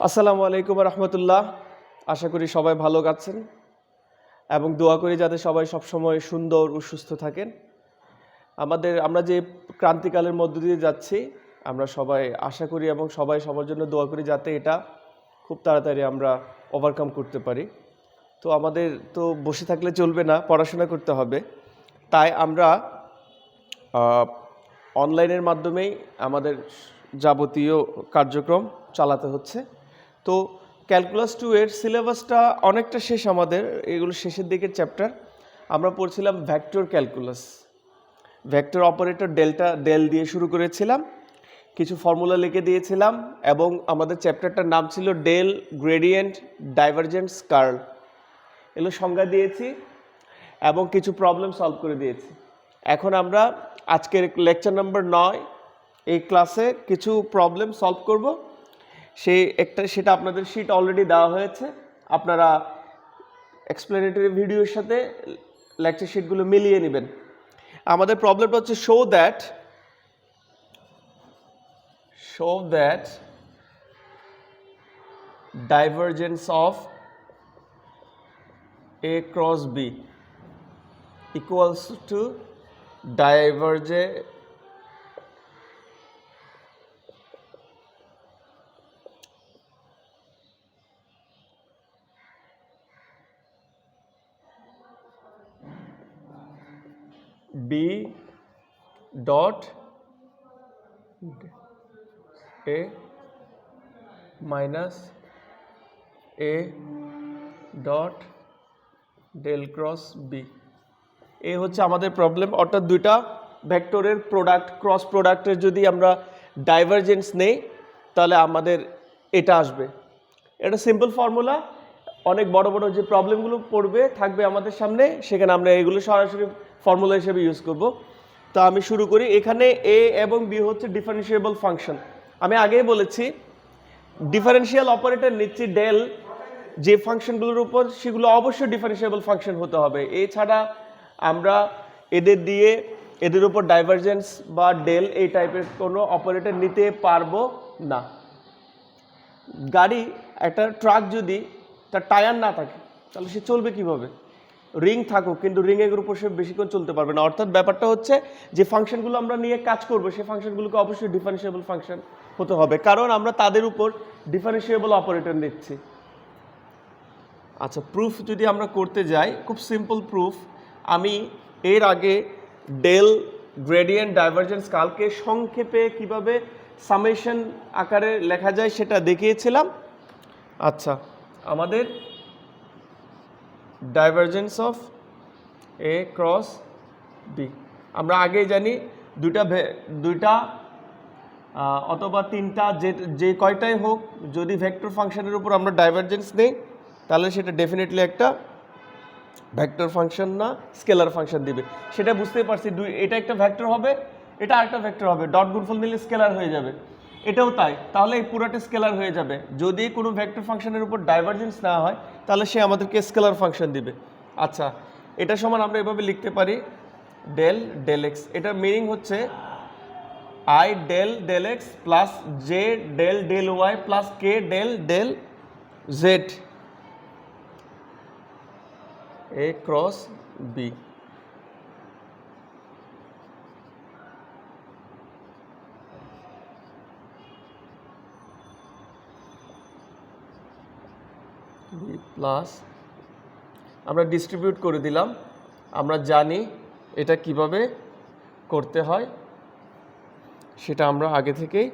আসসালামু আলাইকুম রহমতুল্লাহ। আশা করি সবাই ভালো আছেন এবং দোয়া করি যাতে সবাই সবসময় সুন্দর ও সুস্থ থাকেন। আমরা যে ক্রান্তিকালের মধ্য দিয়ে যাচ্ছি, আমরা সবাই আশা করি এবং সবাই সবার জন্য দোয়া করি যাতে এটা খুব তাড়াতাড়ি আমরা ওভারকাম করতে পারি। তো আমাদের তো বসে থাকলে চলবে না, পড়াশোনা করতে হবে। তাই আমরা অনলাইনের মাধ্যমেই আমাদের যাবতীয় কার্যক্রম চালাতে হচ্ছে। তো ক্যালকুলাস 2 এর সিলেবাসটা অনেকটা শেষ আমাদের, এগুলো শেষের দিকের চ্যাপ্টার। আমরা পড়ছিলাম vector calculus, vector operator del দিয়ে শুরু করেছিলাম, কিছু ফর্মুলা লিখে দিয়েছিলাম এবং আমাদের চ্যাপ্টারটার নাম ছিল ডেল, গ্রেডিয়েন্ট, ডাইভারজেন্স, কার্ল। এগুলো সংজ্ঞা দিয়েছি এবং কিছু প্রবলেম সলভ করে দিয়েছি। এখন আমরা আজকের লেকচার নম্বর 9 এই ক্লাসে কিছু প্রবলেম সলভ করব। সেটা আপনাদের শিট অলরেডি দেওয়া হয়েছে, আপনারা এক্সপ্লেনেটরি ভিডিওর সাথে লেকচার শিটগুলো মিলিয়ে নেবেন। আমাদের প্রবলেমটা হচ্ছে show that divergence of A cross B equals to divergence B dot A minus A dot del cross B. এই হচ্ছে আমাদের প্রবলেম। অর্থাৎ দুইটা ভেক্টরের ক্রস প্রোডাক্টের যদি আমরা ডাইভারজেন্স নেই তাহলে আমাদের এটা আসবে। এটা সিম্পল ফর্মুলা। অনেক বড় বড় যে প্রবলেমগুলো থাকবে আমাদের সামনে, সেখানে আমরা এগুলো সরাসরি ফর্মুলা হিসেবে ইউজ করব। তো আমি শুরু করি। এখানে এ এবং বি হচ্ছে ডিফারেন্সিয়েবল ফাংশন। আমি আগেই বলেছি ডিফারেন্সিয়াল অপারেটর নিচ্ছি ডেল, যে ফাংশনগুলোর উপর সেগুলো অবশ্যই ডিফারেন্সিয়েবল ফাংশন হতে হবে। এছাড়া আমরা এদের উপর ডাইভারজেন্স বা ডেল এই টাইপের কোনো অপারেটর নিতে পারবো না। একটা ট্রাক যদি তার টায়ার না থাকে তাহলে সে চলবে কিভাবে? রিং থাকুক, কিন্তু রিংয়ের উপর সে বেশিক্ষণ চলতে পারবে না। অর্থাৎ ব্যাপারটা হচ্ছে যে ফাংশনগুলো আমরা নিয়ে কাজ করবো সেই ফাংশনগুলোকে অবশ্যই ডিফারেন্সিয়েবল ফাংশন হতে হবে, কারণ আমরা তাদের উপর ডিফারেন্সিয়েবল অপারেটর নিচ্ছি। আচ্ছা, প্রুফ যদি আমরা করতে যাই, খুব সিম্পল প্রুফ। আমি এর আগে ডেল, গ্রেডিয়েন্ট, ডাইভারজেন্স, কার্লকে সংক্ষেপে কিভাবে সামেশন আকারে লেখা যায় সেটা দেখিয়েছিলাম। আচ্ছা, আমাদের divergence of A cross B আমরা আগেই জানি দুইটা অথবা তিনটা, যে কয়টাই হোক, যদি ভেক্টর ফাংশনের উপর আমরা ডাইভারজেন্স নেই তাহলে সেটা ডেফিনেটলি একটা ভেক্টর ফাংশন না স্কেলার ফাংশন দিবে। সেটা বুঝতেই পারছি। এটা একটা ভেক্টর হবে, এটা আরেকটা ভেক্টর হবে, ডট গুণফল নিলে স্কেলার হয়ে যাবে। এটাও তাই, তাহলে এই পুরোটা স্কেলার হয়ে যাবে। যদি কোনো ভেক্টর ফাংশনের উপর ডাইভারজেন্স না হয় তাহলে সে আমাদেরকে স্কেলার ফাংশন দিবে। আচ্ছা, এটা সমান আমরা এভাবে লিখতে পারি ডেল এক্স। এটার মিনিং হচ্ছে i del x plus j del y plus k del z A cross B। Plus আমরা ডিস্ট্রিবিউট করে দিলাম। আমরা জানি এটা কিভাবে করতে হয়, সেটা আমরা আগে থেকেই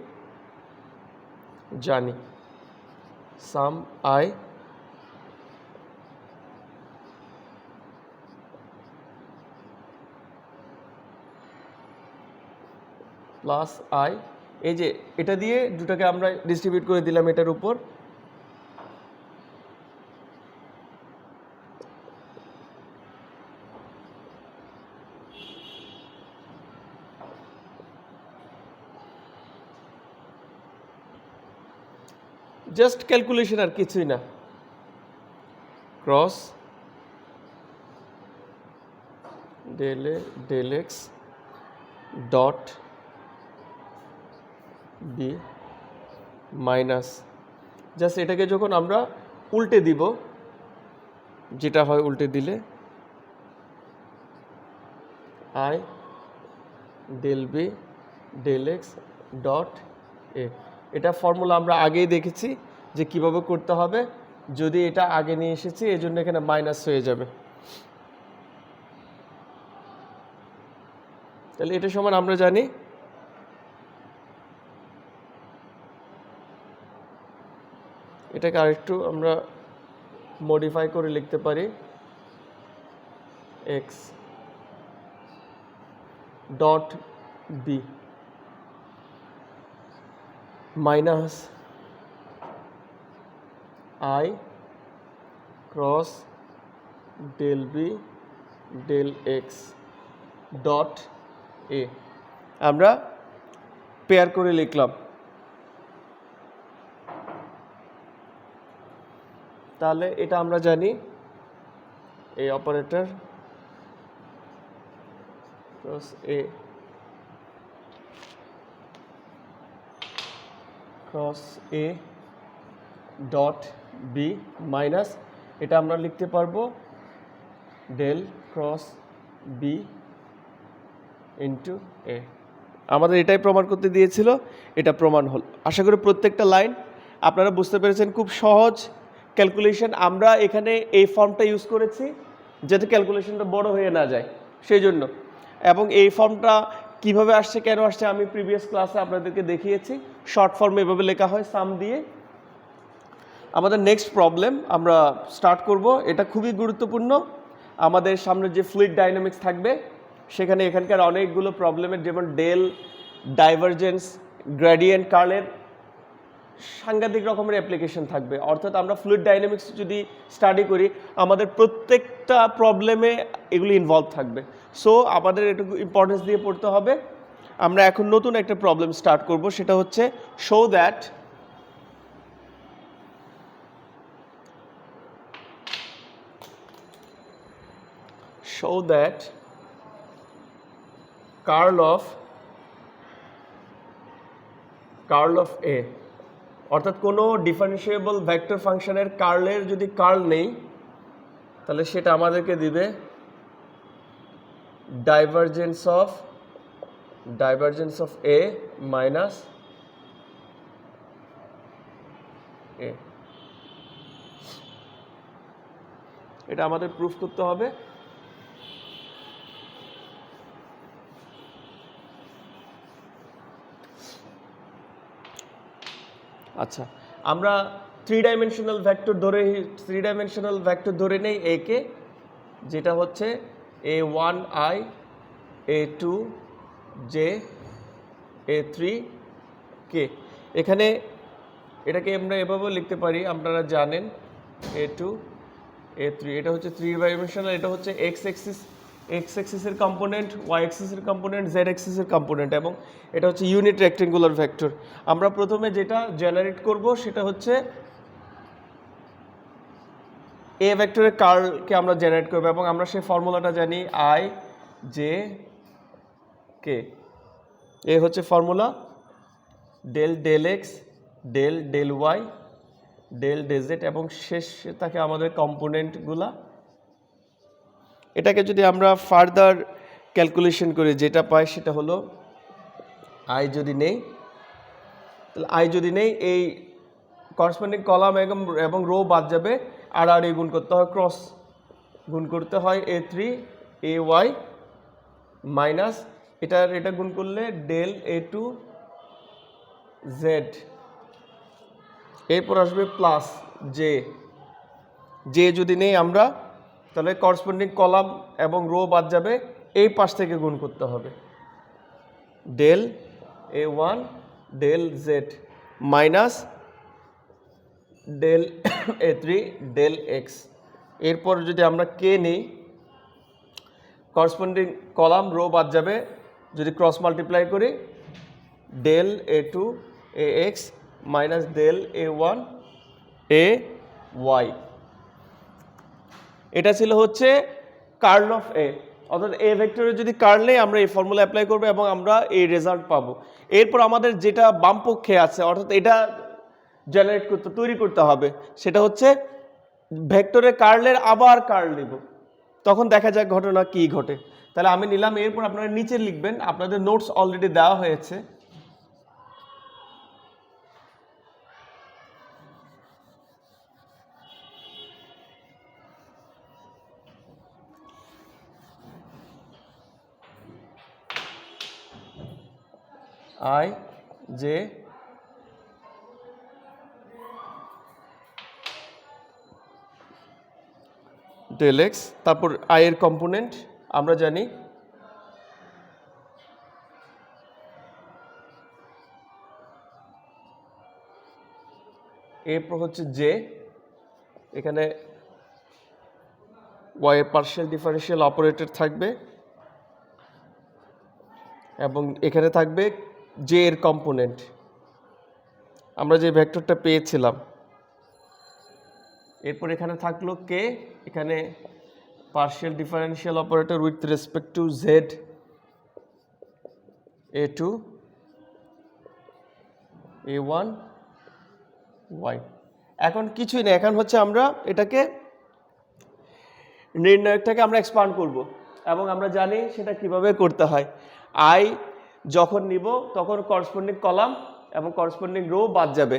জানি। সাম আই প্লাস আই, এই যে এটা দিয়ে দুটাকে আমরা ডিস্ট্রিবিউট করে দিলাম এটার উপর। জাস্ট ক্যালকুলেশন, আর কিছুই না। Cross del x dot B minus just এটাকে যখন আমরা উল্টে দিব, যেটা হয় উল্টে দিলে i del B del x dot A. এটা ফর্মুলা আমরা আগেই দেখেছি যে কিভাবে করতে হবে। যদি এটা আগে নিয়ে এসেছি এই জন্য এখানে মাইনাস হয়ে যাবে। তাহলে এটা সমান আমরা জানি এটাকে আরেকটু আমরা মডিফাই করে লিখতে পারি x dot B minus i cross del B del x dot A. আমরা পেয়ার করে লিখলাম। তাহলে এটা আমরা জানি এই operator cross A cross A dot B minus এটা আমরা লিখতে পারবো del cross B into A. আমাদের এটাই প্রমাণ করতে দিয়েছিল, এটা প্রমাণ হল। আশা করি প্রত্যেকটা লাইন আপনারা বুঝতে পেরেছেন। খুব সহজ ক্যালকুলেশন। আমরা এখানে এই ফর্মটা ইউজ করেছি যাতে ক্যালকুলেশনটা বড় হয়ে না যায় সেই জন্য। এবং এই ফর্মটা কিভাবে আসছে, কেন আসছে আমি প্রিভিয়াস ক্লাসে আপনাদেরকে দেখিয়েছি। শর্ট ফর্মে এভাবে লেখা হয় সাম দিয়ে। আমাদের নেক্সট প্রবলেম আমরা স্টার্ট করব। এটা খুবই গুরুত্বপূর্ণ। আমাদের সামনে যে ফ্লুইড ডাইনামিক্স থাকবে সেখানে এখানকার অনেকগুলো প্রবলেমের, যেমন ডেল, ডাইভারজেন্স, গ্রেডিয়েন্ট কার্লের সাংঘাতিক রকমের অ্যাপ্লিকেশন থাকবে। অর্থাৎ আমরা ফ্লুইড ডাইনামিক্স যদি স্টাডি করি আমাদের প্রত্যেকটা প্রবলেমে এগুলি ইনভলভ থাকবে। সো আমাদের এটুকু ইম্পর্টেন্স দিয়ে পড়তে হবে। আমরা এখন নতুন একটা প্রবলেম স্টার্ট করব, সেটা হচ্ছে শো দ্যাট কার্ল অফ এ, অর্থাৎ কোনো ডিফারেন্সিয়েবল ভেক্টর ফাংশনের কার্লের যদি কার্ল নেই তাহলে সেটা আমাদেরকে দিবে ডাইভারজেন্স অফ এ মাইনাস এ। এটা আমাদের প্রুফ করতে হবে। আচ্ছা, আমরা থ্রি ডাইমেনশনাল ভেক্টর ধরে নেই এ কে, যেটা হচ্ছে a1i a2j a3k। এখানে এটাকে আমরা এভাবেও লিখতে পারি, আপনারা জানেন a2 a3। এটা হচ্ছে থ্রি ডাইমেনশনাল। এটা হচ্ছে এক্স এক্সিসের কম্পোনেন্ট, ওয়াই এক্সিসের কম্পোনেন্ট, জেড এক্সিসের কম্পোনেন্ট, এবং এটা হচ্ছে ইউনিট রেক্টেঙ্গুলার ভেক্টর। আমরা প্রথমে যেটা জেনারেট করব সেটা হচ্ছে এ ভেক্টরের কার্লকে আমরা জেনারেট করব, এবং আমরা সেই ফর্মুলাটা জানি আই জে কে। এ হচ্ছে formula del X del Y del Z, এবং শেষে থাকে আমাদের কম্পোনেন্টগুলা। এটাকে যদি আমরা ফার্দার ক্যালকুলেশন করি যেটা পাই সেটা হলো আই যদি নেই, তাহলে আই যদি নেই এই করসপন্ডিং কলাম এবং রো বাদ যাবে, আর এ গুণ করতে হয়, ক্রস গুণ করতে হয় a3 ay মাইনাস এটা গুণ করলে ডেল a2 z, এরপর আসবে প্লাস জে যদি নেই আমরা তাহলে করসপন্ডিং কলাম এবং রো বাদ যাবে, এই পাশ থেকে গুণ করতে হবে del a1 del z minus del a3 del x. এরপর যদি আমরা কে নিই, করসপন্ডিং কলাম রো বাদ যাবে, যদি ক্রস মাল্টিপ্লাই করি del a2 ax minus del a1 ay। এটা ছিল হচ্ছে কার্ল অফ এ, অর্থাৎ এ ভেক্টরের যদি কার্ল নেই আমরা এই ফর্মুলা অ্যাপ্লাই করবো এবং আমরা এই রেজাল্ট পাবো। এরপর আমাদের যেটা বাম পক্ষে আছে, অর্থাৎ এটা জেনারেট করতে তৈরি করতে হবে, সেটা হচ্ছে ভেক্টরের কার্লের আবার কার্ল নিব, তখন দেখা যাক ঘটনা কি ঘটে। তাহলে আমি নিলাম, এরপর আপনারা নিচে লিখবেন, আপনাদের নোটস অলরেডি দেওয়া হয়েছে। আই জে ডেল এক্স, তারপর আই এর কম্পোনেন্ট আমরা জানি এরপর হচ্ছে জে, এখানে ওয়াই এর পার্শিয়াল ডিফারেন্সিয়াল অপারেটর থাকবে এবং এখানে থাকবে জে এর কম্পোনেন্ট, আমরা যে ভেক্টরটা পেয়েছিলাম। এরপর এখানে থাকলো কে, এখানে partial differential operator with respect to Z a2 a1 y। এখন কিছুই না, এখন হচ্ছে আমরা এটাকে নির্ণায়কটাকে আমরা এক্সপান্ড করব এবং আমরা জানি সেটা কিভাবে করতে হয়। আই যখন নিব তখন করসপন্ডিং কলাম এবং করসপন্ডিং রো বাদ যাবে,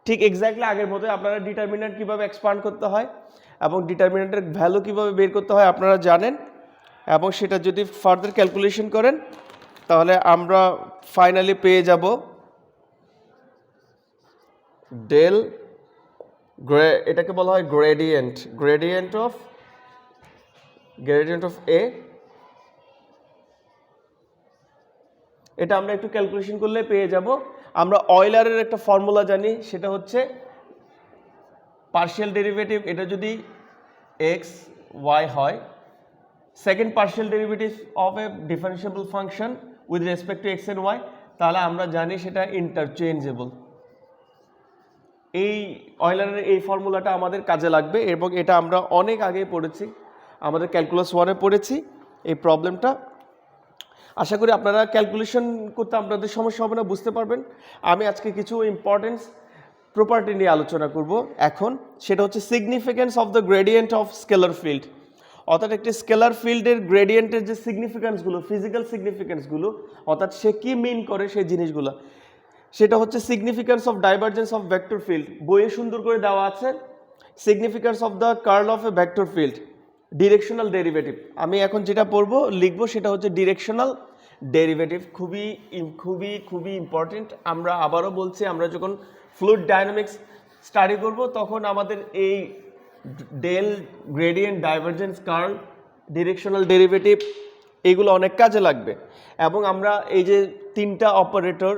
ঠিক এক্স্যাক্টলি আগের মতো। আপনারা ডিটারমিন্যান্ট কিভাবে এক্সপান্ড করতে হয় এবং ডিটারমিন্যান্টের ভ্যালু কিভাবে বের করতে হয় আপনারা জানেন, এবং সেটা যদি ফার্দার ক্যালকুলেশন করেন তাহলে আমরা ফাইনালি পেয়ে যাব ডেল এটাকে বলা হয় গ্রেডিয়েন্ট অফ এ। এটা আমরা একটু ক্যালকুলেশন করলে পেয়ে যাব। আমরা অয়লারের একটা ফর্মুলা জানি, সেটা হচ্ছে পার্শিয়াল ডেরিভেটিভ, এটা যদি এক্স ওয়াই হয়, second partial derivative of a differentiable function with respect to x and y, তাহলে আমরা জানি সেটা ইন্টারচেঞ্জেবল। এই অয়লারের এই ফর্মুলাটা আমাদের কাজে লাগবে এবং এটা আমরা অনেক আগে পড়েছি, আমাদের ক্যালকুলাস 1-এ পড়েছি এই প্রবলেমটা। আশা করি আপনারা ক্যালকুলেশন করতে আপনাদের সমস্যা হবে না, বুঝতে পারবেন। আমি আজকে কিছু ইম্পর্টেন্স প্রপার্টি নিয়ে আলোচনা করব এখন, সেটা হচ্ছে significance of the gradient of scalar field. অর্থাৎ একটি স্কেলার ফিল্ডের গ্রেডিয়েন্টের যে সিগনিফিক্যান্সগুলো, ফিজিক্যাল সিগনিফিক্যান্সগুলো, অর্থাৎ সে কী মিন করে সেই জিনিসগুলো, সেটা হচ্ছে significance of divergence of vector field. বইয়ে সুন্দর করে দেওয়া আছে significance of the curl of a vector field, directional derivative. আমি এখন যেটা পড়বো লিখবো সেটা হচ্ছে ডিরেকশনাল ডেরিভেটিভ। খুবই খুবই খুবই ইম্পর্টেন্ট। আমরা আবারও বলছি, আমরা যখন ফ্লুইড ডায়নামিক্স স্টাডি করব তখন আমাদের এই del, gradient, divergence, curl, directional derivative এগুলো অনেক কাজে লাগবে। এবং আমরা এই যে তিনটা operator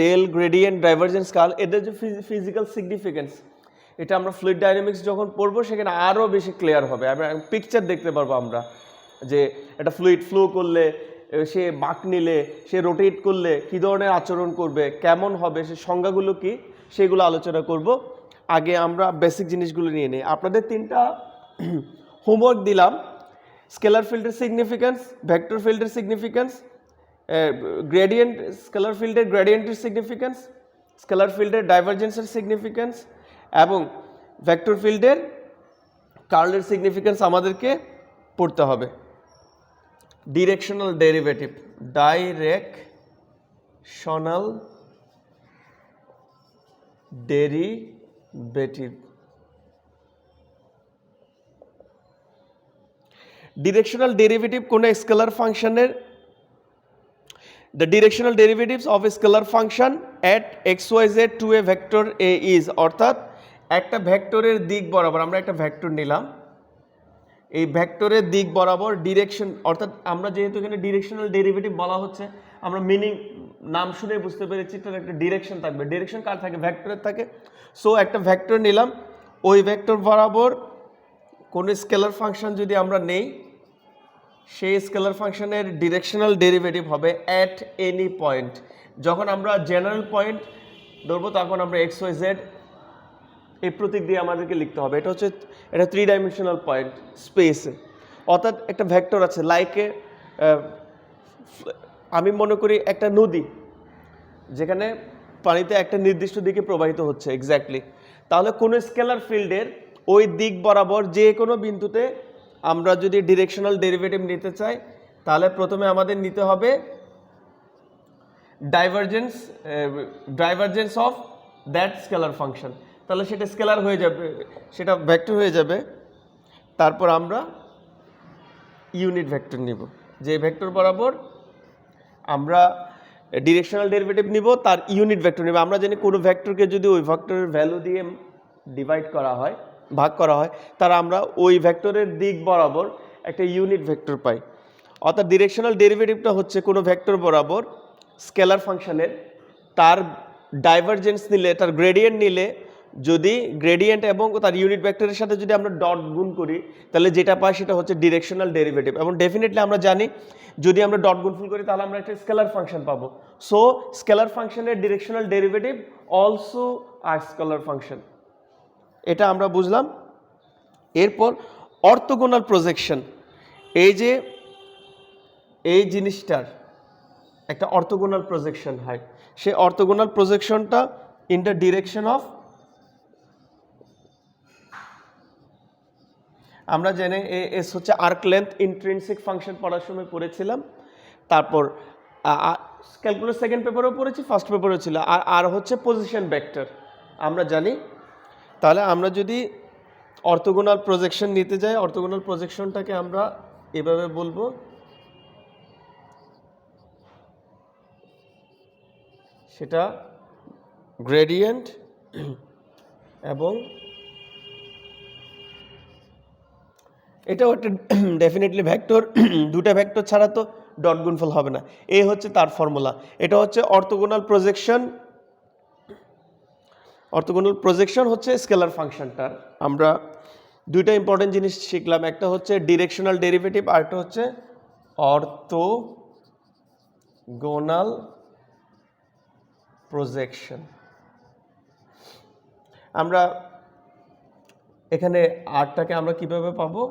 del, gradient, divergence, curl, এদের যে ফিজিক্যাল সিগনিফিক্যান্স, এটা আমরা ফ্লুইড ডায়নামিক্স যখন পড়বো সেখানে আরও বেশি ক্লিয়ার হবে। পিকচার দেখতে পারবো আমরা যে একটা ফ্লুইড ফ্লো করলে, সে বাঁক নিলে, সে রোটেট করলে কী ধরনের আচরণ করবে, কেমন হবে, সে সংজ্ঞাগুলো কি, সেগুলো আলোচনা করব। আগে আমরা বেসিক জিনিসগুলো নিয়ে নিই। আপনাদের তিনটা হোমওয়ার্ক দিলাম, স্কেলার ফিল্ডের সিগনিফিক্যান্স, ভেক্টর ফিল্ডের সিগনিফিক্যান্স, গ্রেডিয়েন্ট, স্কেলার ফিল্ডের গ্রেডিয়েন্টের সিগনিফিক্যান্স, স্কেলার ফিল্ডের ডাইভারজেন্সের সিগনিফিক্যান্স এবং ভেক্টর ফিল্ডের কার্লের সিগনিফিক্যান্স আমাদেরকে পড়তে হবে। Directional derivative, directional derivative. Directional derivative কোন স্কেলার ফাংশনের, the directional derivatives of a scalar function at xyz to a vector a is, অর্থাৎ একটা ভেক্টরের দিক বরাবর, আমরা একটা ভেক্টর নিলাম, এই ভেক্টরের দিক বরাবর ডিরেকশন, অর্থাৎ আমরা যেহেতু এখানে ডিরেকশনাল ডেরিভেটিভ বলা হচ্ছে, আমরা মিনিং নাম শুনে বুঝতে পেরেছি তার একটা ডিরেকশন থাকবে। ডিরেকশন কার থাকে? ভেক্টরের থাকে। সো একটা ভেক্টর নিলাম, ওই ভেক্টর বরাবর কোনো স্কেলার ফাংশন যদি আমরা নেই, সেই স্কেলার ফাংশনের ডিরেকশনাল ডেরিভেটিভ হবে অ্যাট এনি পয়েন্ট। যখন আমরা জেনারেল পয়েন্ট ধরবো তখন আমরা এক্স ওয়াই জেড এই প্রতীক দিয়ে আমাদেরকে লিখতে হবে। এটা হচ্ছে, এটা 3 ডাইমেনশনাল পয়েন্ট স্পেসে। অর্থাৎ একটা ভেক্টর আছে লাইকে, আমি মনে করি একটা নদী, যেখানে পানিতে একটা নির্দিষ্ট দিকে প্রবাহিত হচ্ছে এক্স্যাক্টলি। তাহলে কোনো স্কেলার ফিল্ডের ওই দিক বরাবর যে কোনো বিন্দুতে আমরা যদি ডিরেকশনাল ডেরিভেটিভ নিতে চাই তাহলে প্রথমে আমাদের নিতে হবে divergence of that scalar function. তাহলে সেটা স্কেলার হয়ে যাবে, সেটা ভেক্টর হয়ে যাবে। তারপর আমরা ইউনিট ভেক্টর নিব, যে ভেক্টর বরাবর আমরা ডিরেকশনাল ডেরিভেটিভ নিব তার ইউনিট ভেক্টর নিব। আমরা জানি কোনো ভেক্টরকে যদি ওই ভেক্টরের ভ্যালু দিয়ে ডিভাইড করা হয়, ভাগ করা হয়, তারা আমরা ওই ভেক্টরের দিক বরাবর একটা ইউনিট ভেক্টর পাই। অর্থাৎ ডিরেকশনাল ডেরিভেটিভটা হচ্ছে কোনো ভেক্টর বরাবর স্কেলার ফাংশনের তার ডাইভারজেন্স নিলে, তার গ্রেডিয়েন্ট নিলে, যদি গ্রেডিয়েন্ট এবং তার ইউনিট ভেক্টরের সাথে যদি আমরা ডট গুণ করি তাহলে যেটা পাই সেটা হচ্ছে ডিরেকশনাল ডেরিভেটিভ। এবং ডেফিনেটলি আমরা জানি যদি আমরা ডট গুণফল করি তাহলে আমরা একটা স্কেলার ফাংশন পাবো। সো স্কেলার ফাংশনের directional derivative also a scalar function, এটা আমরা বুঝলাম। এরপর অর্থোগোনাল প্রজেকশন, এই যে এই জিনিসটার একটা অর্থোগোনাল প্রজেকশন হয়, সেই অর্থোগোনাল প্রজেকশনটা ইন দ্য ডিরেকশন অফ, আমরা জানি এস হচ্ছে আর্ক লেন্থ ইন্ট্রিনসিক ফাংশন পড়ার সময় পড়েছিলাম। তারপর ক্যালকুলাস সেকেন্ড পেপারেও পড়েছি, ফার্স্ট পেপারেও ছিল। আর হচ্ছে পজিশন ভেক্টর আমরা জানি। তাহলে আমরা যদি অর্থোগোনাল প্রজেকশন নিতে যাই, অর্থোগোনাল প্রজেকশনটাকে আমরা এভাবে বলবো, সেটা গ্রেডিয়েন্ট এবং এটাও একটা ডেফিনেটলি ভেক্টর, দুটা ভেক্টর ছাড়া তো ডট গুণফল হবে না, এই হচ্ছে তার ফর্মুলা। এটা হচ্ছে অর্থোগোনাল প্রজেকশন। অর্থোগোনাল প্রজেকশন হচ্ছে স্কেলার ফাংশনটার। আমরা দুইটা ইম্পর্টেন্ট জিনিস শিখলাম, একটা হচ্ছে ডিরেকশনাল ডেরিভেটিভ আর একটা হচ্ছে অর্থোগোনাল প্রজেকশন। আমরা এখানে আরটাকে আমরা কিভাবে পাবো,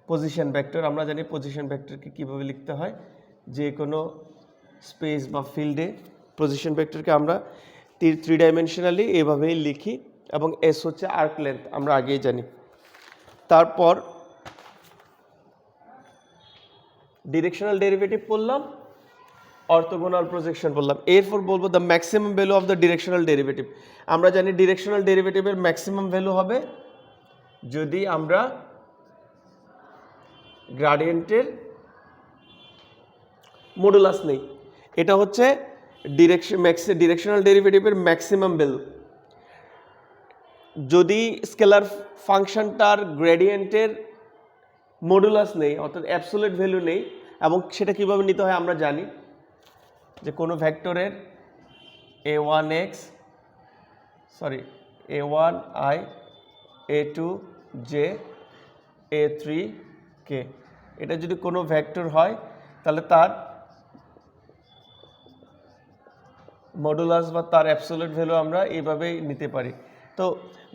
পজিশন ভেক্টর। আমরা জানি পজিশন ভেক্টরকে কিভাবে লিখতে হয়, যে কোনো স্পেস বা ফিল্ডে পজিশন ভেক্টরকে আমরা থ্রি ডাইমেনশনালি এভাবেই লিখি, এবং এস হচ্ছে আর্ক লেন্থ আমরা আগেই জানি। তারপর ডিরেকশনাল ডেরিভেটিভ পড়লাম, অর্থোগোনাল প্রজেকশন বললাম। এরপর বলবো the maximum value of the directional derivative. আমরা জানি ডিরেকশনাল ডেরিভেটিভের ম্যাক্সিমাম ভ্যালু হবে যদি আমরা গ্রাডিয়েন্টের মডুলাস নেই। এটা হচ্ছে ডিরেকশনাল ডেরিভেটিভের ম্যাক্সিমাম ভ্যালু। যদি স্কেলার ফাংশনটার গ্রেডিয়েন্টের মডুলাস নেই, অর্থাৎ অ্যাবসোলিউট ভ্যালু নেই, এবং সেটা কিভাবে নিতে হয় আমরা জানি, যে কোনো ভেক্টরের a1x a1i a2j a3k, এটা যদি কোনো ভেক্টর হয় তাহলে তার মডুলাস বা তার অ্যাবসোলিউট ভ্যালু আমরা এইভাবেই নিতে পারি। তো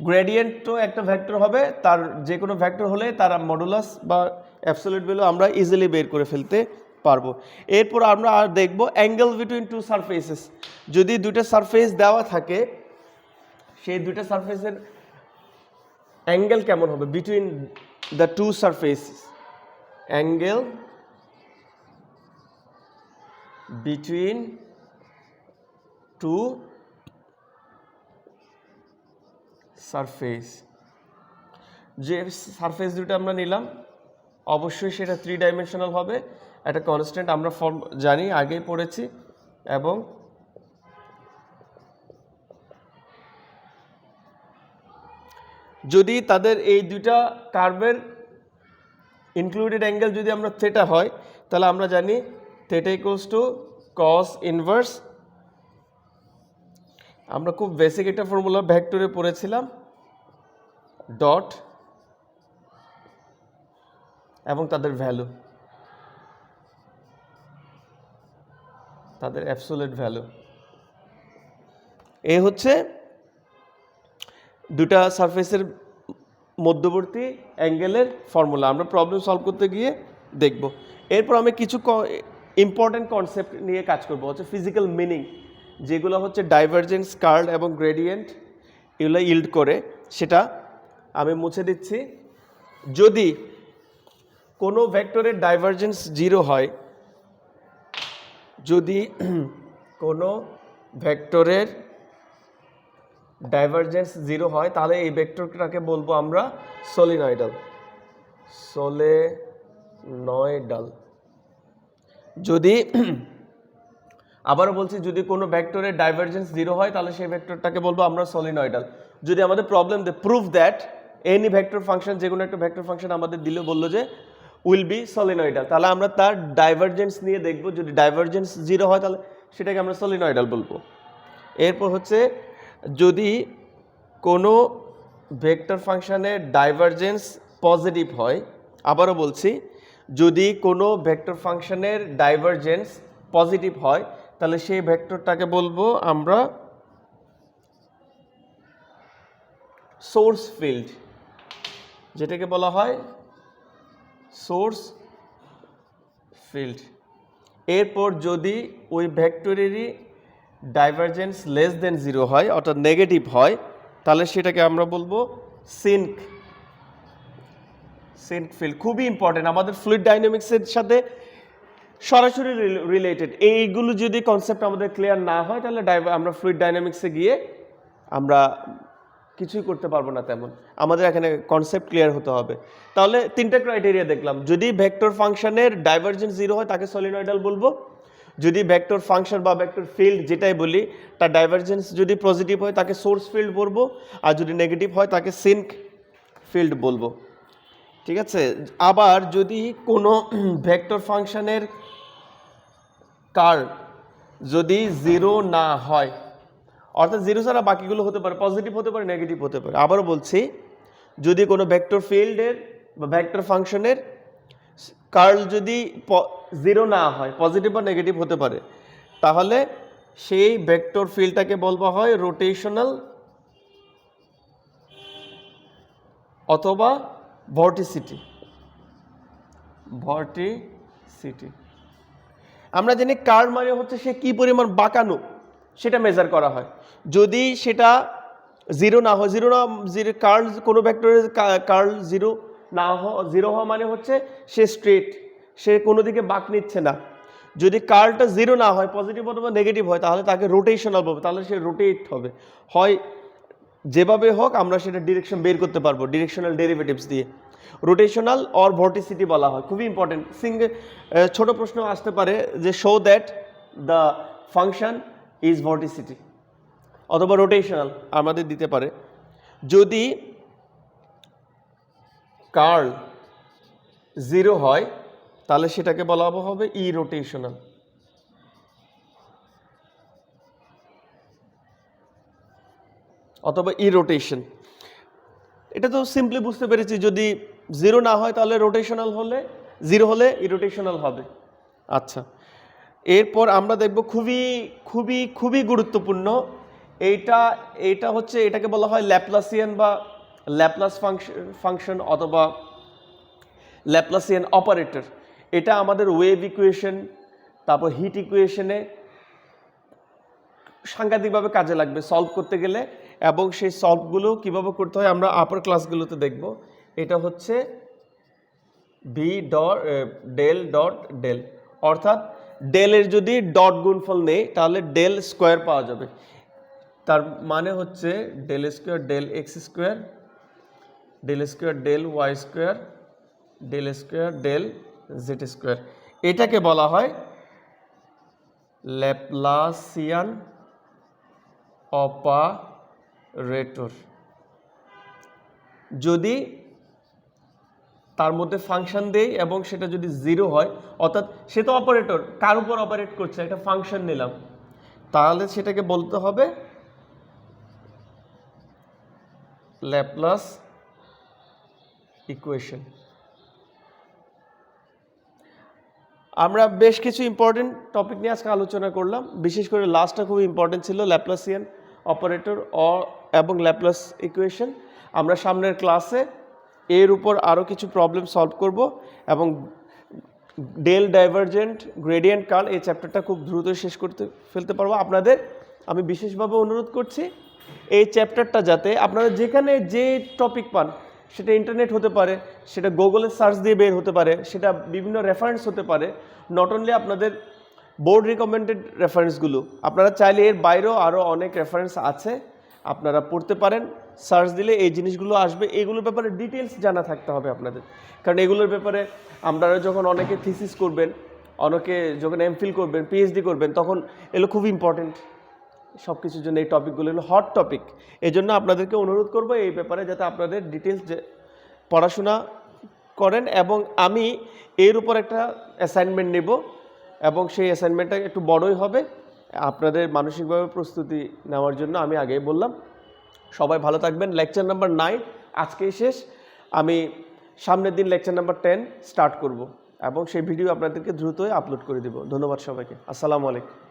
গ্রেডিয়েন্টও একটা ভেক্টর হবে, তার যে কোনো ভেক্টর হলে তার মডুলাস বা অ্যাবসোলিউট ভ্যালু আমরা ইজিলি বের করে ফেলতে পারবো। এরপর আমরা আর দেখব অ্যাঙ্গেল বিটুইন টু সারফেসেস। যদি দুইটা সারফেস দেওয়া থাকে, সেই দুইটা সারফেসের অ্যাঙ্গেল কেমন হবে between the two surfaces. Angle between two surface, যে সারফেস দুটো আমরা নিলাম অবশ্যই সেটা থ্রি ডাইমেনশনাল হবে, একটা কনস্ট্যান্ট আমরা ফর্ম জানি, আগেই পড়েছি। এবং যদি তাদের এই দুইটা কার্ভের ইনক্লুডেড অ্যাঙ্গেল যদি আমরা থেটা হয়, তাহলে আমরা জানি theta equals to cos inverse, আমরা খুব বেসিক একটা ফর্মুলা ভেক্টরে পড়েছিলাম, ডট এবং তাদের ভ্যালু, তাদের অ্যাবসোলিউট ভ্যালু। এই হচ্ছে দুটা সারফেসের মধ্যবর্তী অ্যাঙ্গেলের ফর্মুলা। আমরা প্রবলেম সলভ করতে গিয়ে দেখব। এরপর আমি কিছু ইম্পর্টেন্ট কনসেপ্ট নিয়ে কাজ করব, হচ্ছে ফিজিক্যাল মিনিং, যেগুলো হচ্ছে ডাইভারজেন্স, কার্ল এবং গ্রেডিয়েন্ট এগুলো ইল্ড করে, সেটা আমি মুছে দিচ্ছি। যদি কোনো ভেক্টরের ডাইভারজেন্স 0 হয়, যদি কোনো ভেক্টরের ডাইভারজেন্স 0 হয়, তাহলে এই ভেক্টরটাকে বলবো আমরা সলিনয়েডাল। সলিনয়েডাল। যদি আবারও বলছি, যদি কোনো ভেক্টরের ডাইভারজেন্স 0 হয়, তাহলে সেই ভেক্টরটাকে বলবো আমরা সলিনয়েডাল। যদি আমাদের problem the prove that any vector function, যে কোনো একটা ভেক্টর ফাংশন আমাদের দিলে বললো যে উইল বি সলিনয়েডাল, তাহলে আমরা তার ডাইভারজেন্স নিয়ে দেখব। যদি ডাইভারজেন্স 0 হয়, তাহলে সেটাকে আমরা সলিনয়েডাল বলবো। এরপর হচ্ছে, যদি কোনো ভেক্টর ফাংশনের ডাইভারজেন্স পজিটিভ হয়, আবারও বলছি, যদি কোনো ভেক্টর ফাংশনের ডাইভারজেন্স পজিটিভ হয়, তাহলে সেই ভেক্টরটাকে বলবো আমরা সোর্স ফিল্ড, যেটাকে বলা হয় সোর্স ফিল্ড। এরপর যদি ওই ভেক্টরেরই ডাইভারজেন্স লেস দেন 0 হয়, অর্থাৎ নেগেটিভ হয়, তাহলে সেটাকে আমরা বলবো সিঙ্ক ফিল্ড। খুবই ইম্পর্টেন্ট, আমাদের ফ্লুইড ডাইনামিক্সের সাথে সরাসরি রিলেটেড। এইগুলো যদি কনসেপ্ট আমাদের ক্লিয়ার না হয়, তাহলে আমরা ফ্লুইড ডাইনামিক্সে গিয়ে আমরা কিছুই করতে পারবো না তেমন। আমাদের এখানে কনসেপ্ট ক্লিয়ার হতে হবে। তাহলে 3টা ক্রাইটেরিয়া দেখলাম। যদি ভেক্টর ফাংশনের ডাইভারজেন্স 0 হয়, তাকে সলিনয়েডাল বলবো। যদি ভেক্টর ফাংশন বা ভেক্টর ফিল্ড যেটাই বলি, তার ডাইভারজেন্স যদি পজিটিভ হয়, তাকে সোর্স ফিল্ড বলবো, আর যদি নেগেটিভ হয়, তাকে সিঙ্ক ফিল্ড বলবো। ঠিক আছে। আবার যদি কোনো ভেক্টর ফাংশনের কার্ল যদি 0 না হয়, অর্থাৎ 0 ছাড়া বাকিগুলো হতে পারে, পজিটিভ হতে পারে, নেগেটিভ হতে পারে। আবারও বলছি, যদি কোনো ভেক্টর ফিল্ডের বা ভেক্টর ফাংশনের কার্ল যদি 0 না হয়, পজিটিভ বা নেগেটিভ হতে পারে, তাহলে সেই ভেক্টর ফিল্ডটাকে বলবো হয় রোটেশনাল অথবা ভর্টিসিটি। আমরা জানি কার্ল মানে হচ্ছে সে কি পরিমাণ বাঁকানো, সেটা মেজার করা হয়। যদি সেটা 0 না হয়, কার্ল, কোনো ভেক্টরের কার্ল 0 হওয়া মানে হচ্ছে সে স্ট্রেট, সে কোনো দিকে বাঁক নিচ্ছে না। যদি কার্লটা 0 না হয়, পজিটিভ অথবা নেগেটিভ হয়, তাহলে তাকে রোটেশনাল বলবে, তাহলে সে রোটেট হবে। হয় যেভাবে হোক আমরা সেটা ডিরেকশন বের করতে পারবো ডিরেকশনাল ডেরিভেটিভস দিয়ে। রোটেশনাল অর ভর্টিসিটি বলা হয়। খুবই ইম্পর্টেন্ট। ছোট প্রশ্ন আসতে পারে যে show that the function is vorticity অথবা রোটেশনাল আমাদের দিতে পারে। যদি কার্ল 0 হয়, তাহলে সেটাকে বলা হবে ই রোটেশনাল। অথবা ইরোটেশন। এটা তো সিম্পলি বুঝতে পেরেছি, যদি 0 না হয় তাহলে রোটেশনাল, হলে 0 হলে ইরোটেশনাল হবে। আচ্ছা, এরপর আমরা দেখব খুবই খুবই খুবই গুরুত্বপূর্ণ, এইটা হচ্ছে, এটাকে বলা হয় ল্যাপ্লাসিয়ান বা ল্যাপ্লাস ফাংশন অথবা ল্যাপ্লাসিয়ান অপারেটর। এটা আমাদের ওয়েভ ইকুয়েশন, তারপর হিট ইকুয়েশনে সাংঘাতিকভাবে কাজে লাগবে সলভ করতে গেলে, এবং সেই সলভগুলো কিভাবে করতে হয় আমরা আপার ক্লাসগুলোতে দেখব। এটা হচ্ছে ডেল, অর্থাৎ ডেলের যদি ডট গুণফল নেই, তাহলে ডেল স্কোয়ার পাওয়া যাবে। তার মানে হচ্ছে del square del x square, del square del y square, del square del z square. এটাকে বলা হয় ল্যাপ্লাসিয়ান অপারেটর। যদি তার মধ্যে ফাংশন দেই এবং সেটা যদি 0 হয়, অর্থাৎ সে তো অপারেটর, কার উপর অপারেট করছে, একটা ফাংশন নিলাম, তাহলে সেটাকে বলতে হবে ল্যাপ্লাস ইকুয়েশন। আমরা বেশ কিছু ইম্পর্টেন্ট টপিক নিয়ে আজকে আলোচনা করলাম, বিশেষ করে লাস্টটা খুব ইম্পর্টেন্ট ছিল, ল্যাপ্লাসিয়ান অপারেটর এবং ল্যাপ্লাস ইকুয়েশন। আমরা সামনের ক্লাসে এর উপর আরও কিছু প্রবলেম সলভ করব এবং ডেল ডাইভারজেন্ট গ্রেডিয়েন্ট কার্ল এই চ্যাপ্টারটা খুব দ্রুত শেষ করতে ফেলতে পারবো। আপনাদের আমি বিশেষভাবে অনুরোধ করছি এই চ্যাপ্টারটা যাতে আপনারা যেখানে যে টপিক পান, সেটা ইন্টারনেট হতে পারে, সেটা গুগলে সার্চ দিয়ে বের হতে পারে, সেটা বিভিন্ন রেফারেন্স হতে পারে, নট অনলি আপনাদের বোর্ড রিকমেন্ডেড রেফারেন্সগুলো, আপনারা চাইলে এর বাইরেও আরও অনেক রেফারেন্স আছে, আপনারা পড়তে পারেন। সার্চ দিলে এই জিনিসগুলো আসবে। এগুলোর ব্যাপারে ডিটেলস জানা থাকতে হবে আপনাদের, কারণ এগুলোর ব্যাপারে আপনারা যখন অনেকে থিসিস করবেন, অনেকে যখন এমফিল করবেন, পিএইচডি করবেন, তখন এগুলো খুব ইম্পর্টেন্ট সব কিছুর জন্য। এই টপিকগুলো হলো হট টপিক। এই জন্য আপনাদেরকে অনুরোধ করবো এই ব্যাপারে যাতে আপনাদের ডিটেলস পড়াশোনা করেন, এবং আমি এর উপর একটা অ্যাসাইনমেন্ট নেব, এবং সেই অ্যাসাইনমেন্টটা একটু বড়ই হবে আপনাদের মানসিকভাবে প্রস্তুতি নেওয়ার জন্য। আমি আগেই বললাম। সবাই ভালো থাকবেন। লেকচার নাম্বার 9 আজকেই শেষ। আমি সামনের দিন লেকচার নাম্বার 10 স্টার্ট করব, এবং সেই ভিডিও আপনাদেরকে দ্রুতই আপলোড করে দেব। ধন্যবাদ সবাইকে। আসসালামু আলাইকুম।